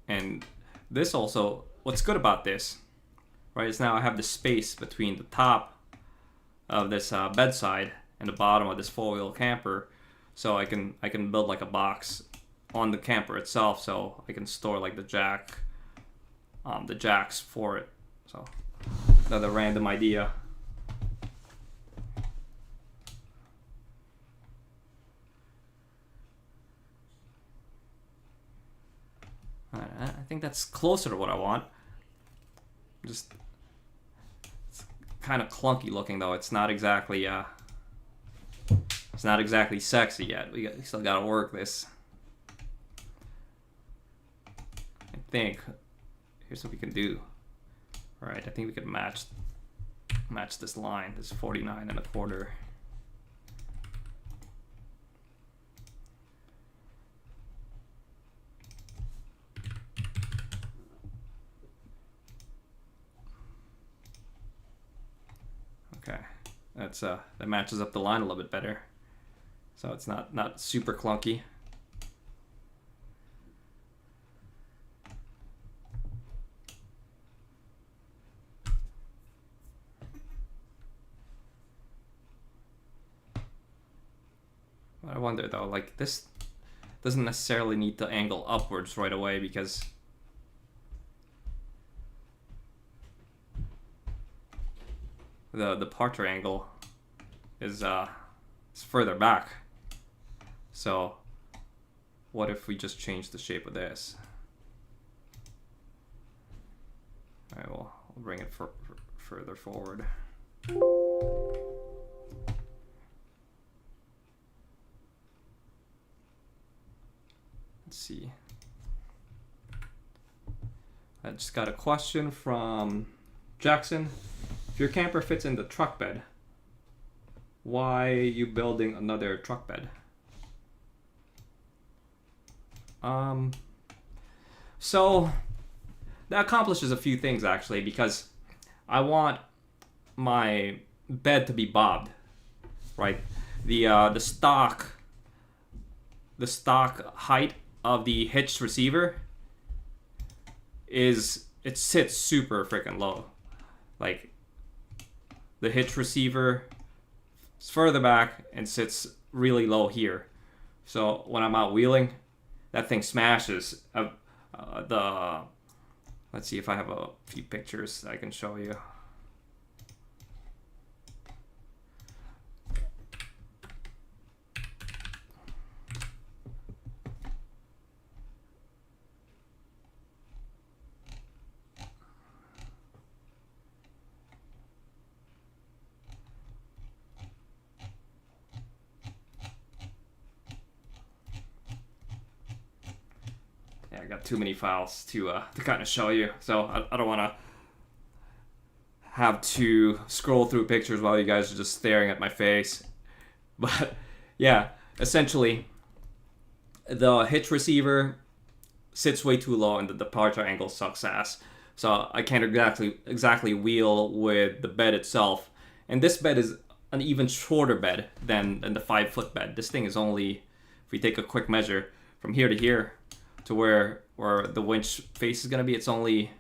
And this also, what's good about this, right, is now I have the space between the top of this bedside and the bottom of this four-wheel camper, so I can build like a box on the camper itself, so I can store like the jacks for it. So another random idea. I think that's closer to what I want. Just, it's kind of clunky looking though. It's not exactly sexy yet. We still gotta work this. I think here's what we can do. All right, I think we could match this line. This 49.25. Okay, that matches up the line a little bit better, so it's not super clunky. I wonder though, like this doesn't necessarily need to angle upwards right away because the departure angle is further back. So what if we just change the shape of this? All right, well, we'll bring it further forward. Let's see. I just got a question from Jackson. If your camper fits in the truck bed, why are you building another truck bed? So that accomplishes a few things actually, because I want my bed to be bobbed, right? The stock height of the hitched receiver it sits super freaking low. Like the hitched receiver is further back and sits really low here. So when I'm out wheeling, that thing smashes. The Let's see if I have a few pictures I can show you. Yeah, I got too many files to kind of show you, so I don't want to have to scroll through pictures while you guys are just staring at my face. But yeah, essentially, the hitch receiver sits way too low and the departure angle sucks ass. So I can't exactly wheel with the bed itself. And this bed is an even shorter bed than the 5-foot bed. This thing is only, if we take a quick measure from here to here to where the winch face is gonna be, it's only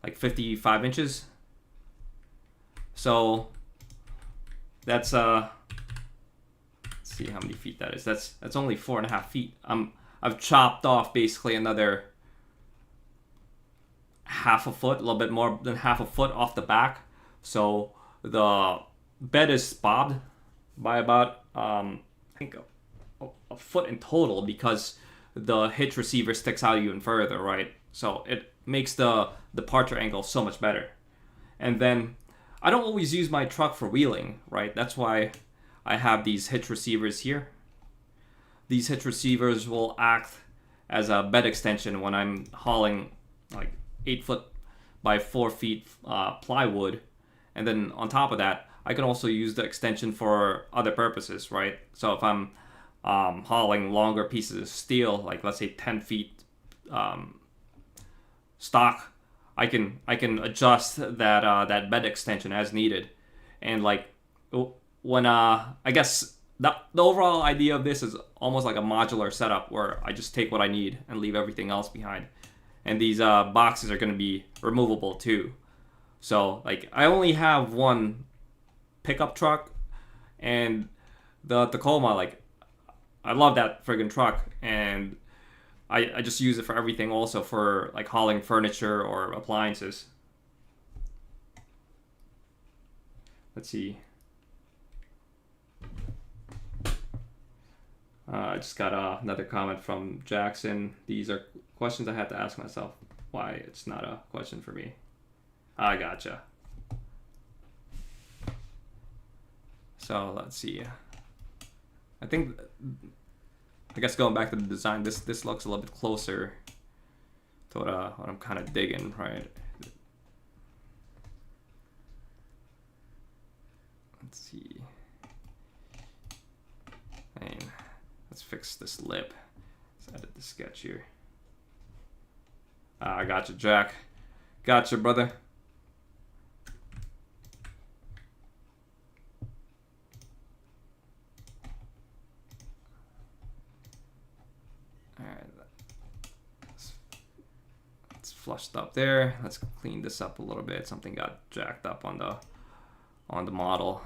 like 55 inches. So that's let's see how many feet that is. That's only 4.5 feet. I've chopped off basically another half a foot, a little bit more than half a foot off the back. So the bed is bobbed by about I think a foot in total, because the hitch receiver sticks out even further, right? So it makes the departure angle so much better. And then I don't always use my truck for wheeling, right? That's why I have these hitch receivers here. These hitch receivers will act as a bed extension when I'm hauling like 8 foot by 4 feet plywood. And then on top of that, I can also use the extension for other purposes, right? So if I'm hauling longer pieces of steel, like let's say 10 feet stock, I can adjust that bed extension as needed. And like when I guess the overall idea of this is almost like a modular setup where I just take what I need and leave everything else behind. And these boxes are going to be removable too. So like I only have one pickup truck, and the Tacoma, like I love that friggin' truck, and I just use it for everything, also for like hauling furniture or appliances. Let's see. I just got another comment from Jackson. These are questions I had to ask myself. Why it's not a question for me. I gotcha. So let's see. I guess going back to the design, this looks a little bit closer to what I'm kind of digging, right? Let's see. And let's fix this lip. Let's edit the sketch here. I gotcha, Jack. Gotcha, brother. Flushed up there. Let's clean this up a little bit. Something got jacked up on the model.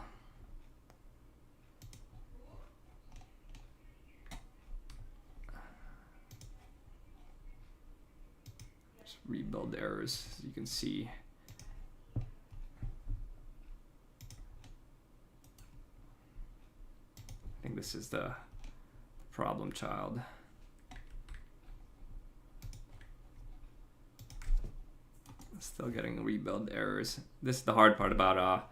Just rebuild the errors, as you can see. I think this is the problem child. Still getting rebuild errors. This is the hard part about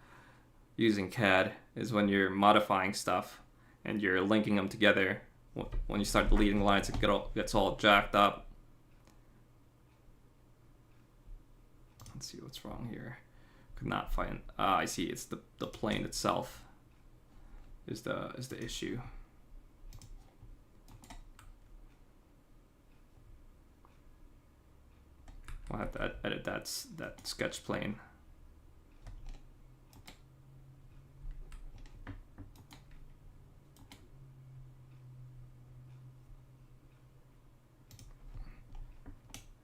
using CAD, is when you're modifying stuff and you're linking them together. When you start deleting lines, it gets all jacked up. Let's see what's wrong here. Could not find. I see. It's the plane itself is the issue. I'll have to edit that sketch plane.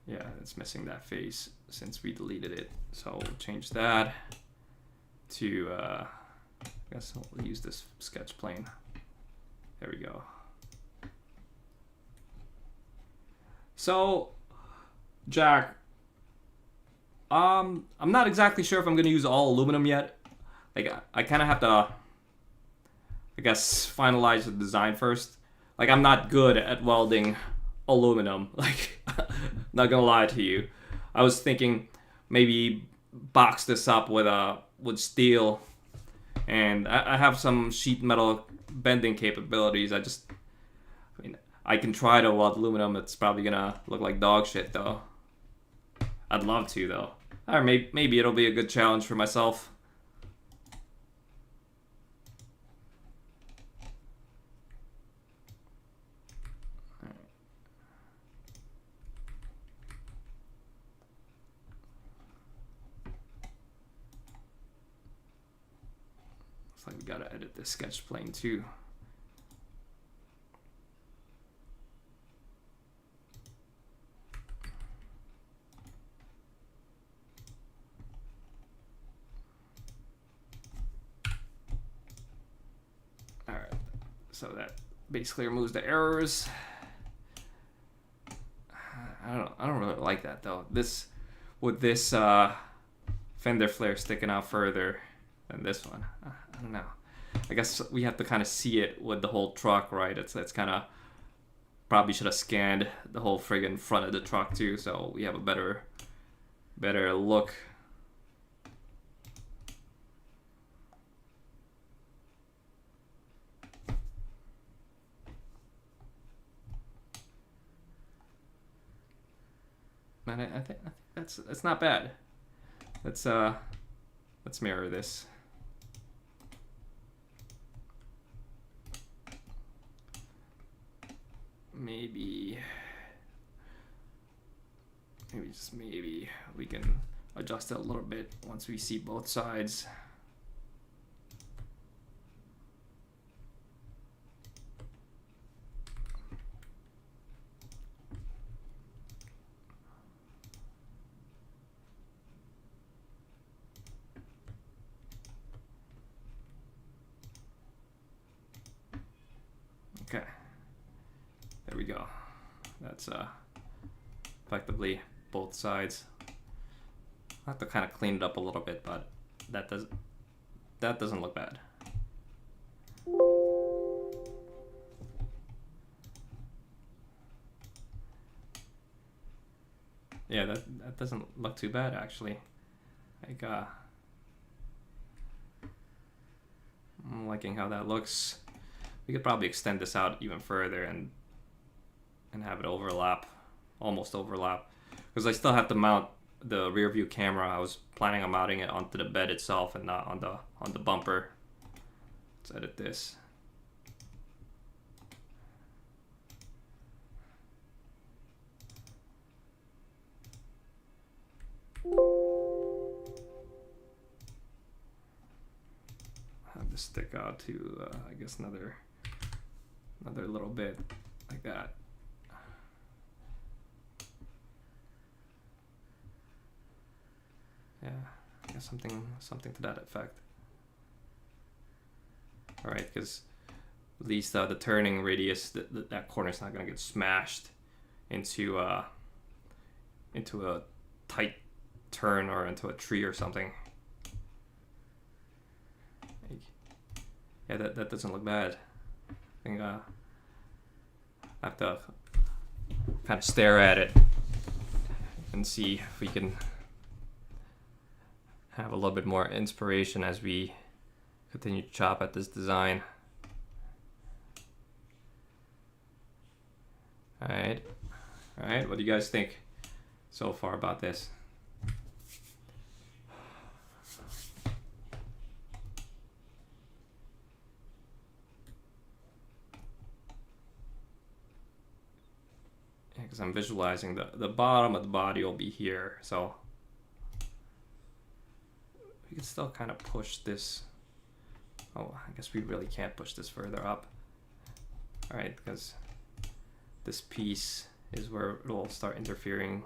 Yeah, it's missing that face since we deleted it. So we'll change that to, I guess we'll use this sketch plane. There we go. So, Jack, I'm not exactly sure if I'm gonna use all aluminum yet. Like, I kind of have to, I guess, finalize the design first. Like, I'm not good at welding aluminum. Like, not gonna lie to you. I was thinking maybe box this up with steel, and I have some sheet metal bending capabilities. I mean, I can try to weld aluminum. It's probably gonna look like dog shit though. I'd love to though. Or maybe it'll be a good challenge for myself. Looks like we gotta edit this sketch plane too. So that basically removes the errors. I don't really like that though. With this fender flare sticking out further than this one. I don't know. I guess we have to kind of see it with the whole truck, right? It's kind of, probably should have scanned the whole friggin' front of the truck too, so we have a better look. Man, I think that's not bad. Let's mirror this. Maybe just maybe we can adjust it a little bit once we see both sides. Okay, there we go. That's effectively both sides. I have to kind of clean it up a little bit, but that doesn't look bad. Yeah, that doesn't look too bad actually. Like I'm liking how that looks. We could probably extend this out even further and have it overlap, almost overlap, because I still have to mount the rear view camera. I was planning on mounting it onto the bed itself and not on the bumper. Let's edit this. Have this stick out to I guess another little bit like that. Yeah, I guess something to that effect. All right, because at least the turning radius, that corner's not gonna get smashed into a tight turn or into a tree or something. Yeah, that doesn't look bad. I think I have to kind of stare at it and see if we can have a little bit more inspiration as we continue to chop at this design. All right, what do you guys think so far about this? because I'm visualizing the bottom of the body will be here, so we can still kind of push this. Oh, I guess we really can't push this further up. All right, because this piece is where it'll start interfering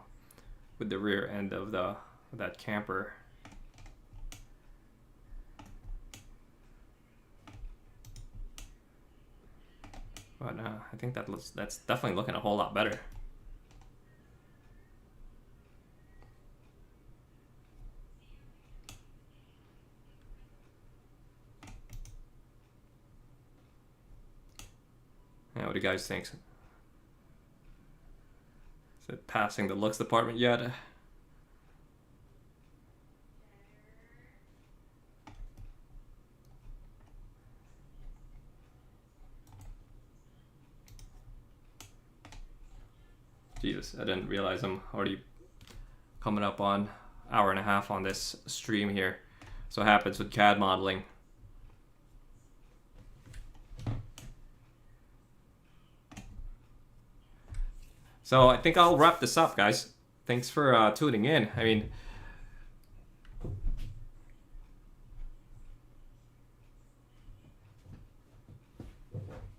with the rear end of that camper. But I think that's definitely looking a whole lot better. Yeah, what do you guys think? Is it passing the looks department yet? Jesus, I didn't realize I'm already coming up on hour and a half on this stream here. So it happens with CAD modeling. So I think I'll wrap this up, guys. Thanks for tuning in. I mean,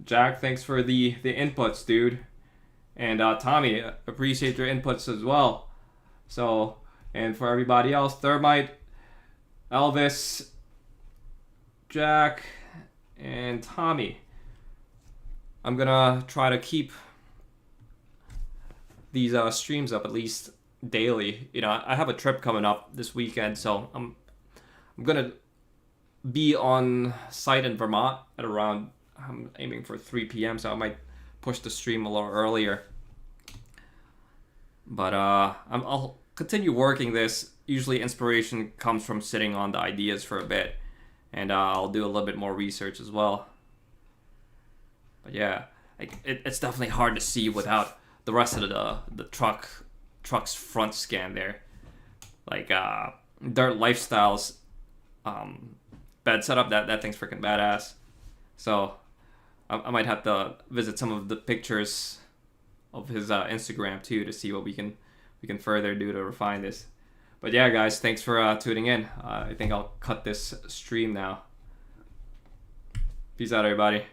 Jack, thanks for the inputs, dude. And Tommy, appreciate your inputs as well. So, and for everybody else, Thermite, Elvis, Jack, and Tommy, I'm gonna try to keep these streams up at least daily. You know, I have a trip coming up this weekend, so I'm gonna be on site in Vermont at around, I'm aiming for 3 p.m. so I might push the stream a little earlier. But I'll continue working this. Usually inspiration comes from sitting on the ideas for a bit, and I'll do a little bit more research as well. But yeah, it's definitely hard to see without the rest of the truck's front scan there. Like Dirt Lifestyles bed setup, that thing's freaking badass. So I might have to visit some of the pictures of his Instagram too to see what we can further do to refine this. But yeah, guys, thanks for tuning in. I think I'll cut this stream now. Peace out, everybody.